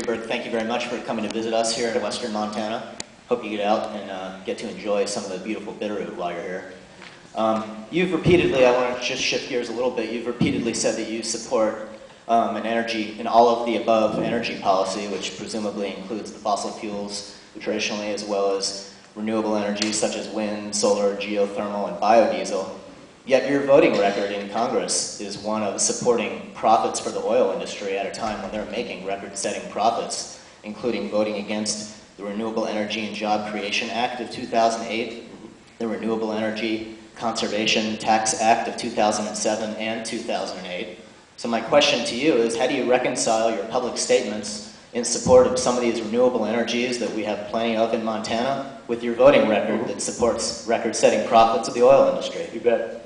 Rehberg, thank you very much for coming to visit us here in western Montana. Hope you get out and get to enjoy some of the beautiful Bitterroot while you're here. You've repeatedly, I want to just shift gears a little bit, you've repeatedly said that you support an all of the above energy policy, which presumably includes the fossil fuels traditionally, as well as renewable energies such as wind, solar, geothermal, and biodiesel. Yet your voting record in Congress is one of supporting profits for the oil industry at a time when they're making record-setting profits, including voting against the Renewable Energy and Job Creation Act of 2008, the Renewable Energy Conservation Tax Act of 2007 and 2008. So my question to you is, how do you reconcile your public statements in support of some of these renewable energies that we have plenty of in Montana with your voting record that supports record-setting profits of the oil industry? You bet.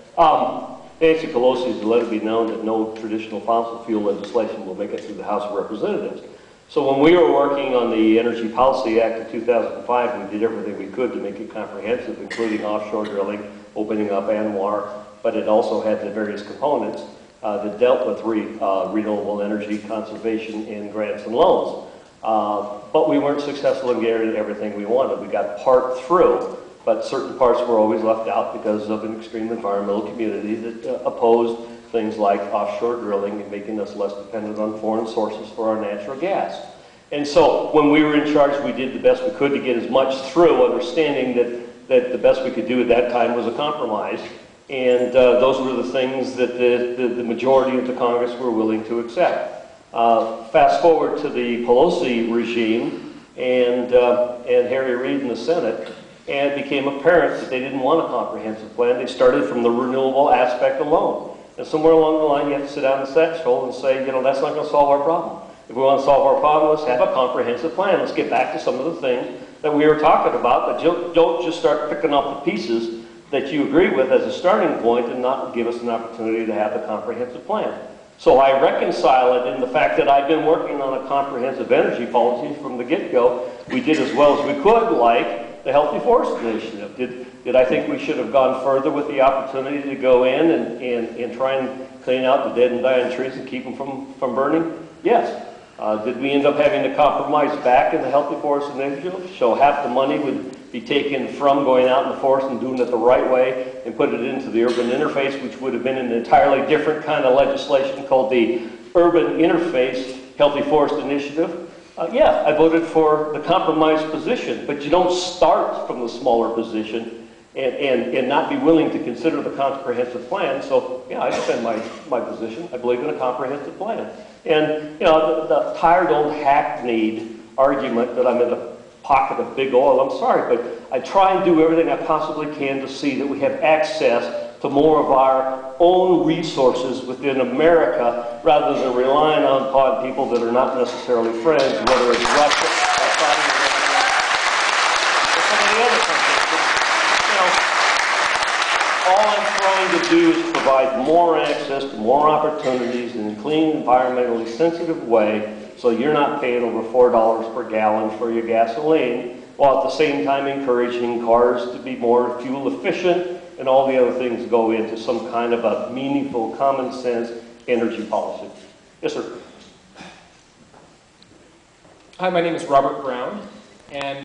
Nancy Pelosi has let it be known that no traditional fossil fuel legislation will make it through the House of Representatives. So when we were working on the Energy Policy Act of 2005, we did everything we could to make it comprehensive, including offshore drilling, opening up ANWR, but it also had the various components that dealt with renewable energy, conservation, and grants and loans. But we weren't successful in getting everything we wanted. We got part through, but certain parts were always left out because of an extreme environmental community that opposed things like offshore drilling and making us less dependent on foreign sources for our natural gas. And so when we were in charge, we did the best we could to get as much through, understanding that the best we could do at that time was a compromise. And those were the things that the majority of the Congress were willing to accept. Fast forward to the Pelosi regime and Harry Reid in the Senate, and it became apparent that they didn't want a comprehensive plan. They started from the renewable aspect alone. And somewhere along the line, you have to sit down in the threshold and say, you know, that's not going to solve our problem. If we want to solve our problem, let's have a comprehensive plan. Let's get back to some of the things that we were talking about, but don't just start picking up the pieces that you agree with as a starting point and not give us an opportunity to have a comprehensive plan. So I reconcile it in the fact that I've been working on a comprehensive energy policy from the get-go. We did as well as we could, like the Healthy Forest Initiative. Did I think we should have gone further with the opportunity to go in and try and clean out the dead and dying trees and keep them from burning? Yes. Did we end up having to compromise back in the Healthy Forest Initiative? So half the money would be taken from going out in the forest and doing it the right way and put it into the urban interface, which would have been an entirely different kind of legislation called the Urban Interface Healthy Forest Initiative. Yeah, I voted for the compromise position, but you don't start from the smaller position and not be willing to consider the comprehensive plan. So yeah, I defend my position. I believe in a comprehensive plan. And you know, the tired old hackneyed argument that I'm in the pocket of big oil, I'm sorry, but I try and do everything I possibly can to see that we have access to more of our own resources within America rather than relying upon people that are not necessarily friends, whether it's Russia or Saudi Arabia or some of the other countries. You know, all I'm trying to do is provide more access to more opportunities in a clean, environmentally sensitive way so you're not paying over $4 per gallon for your gasoline, while at the same time encouraging cars to be more fuel efficient and all the other things go into some kind of a meaningful, common sense energy policy. Yes, sir. Hi, my name is Robert Brown, and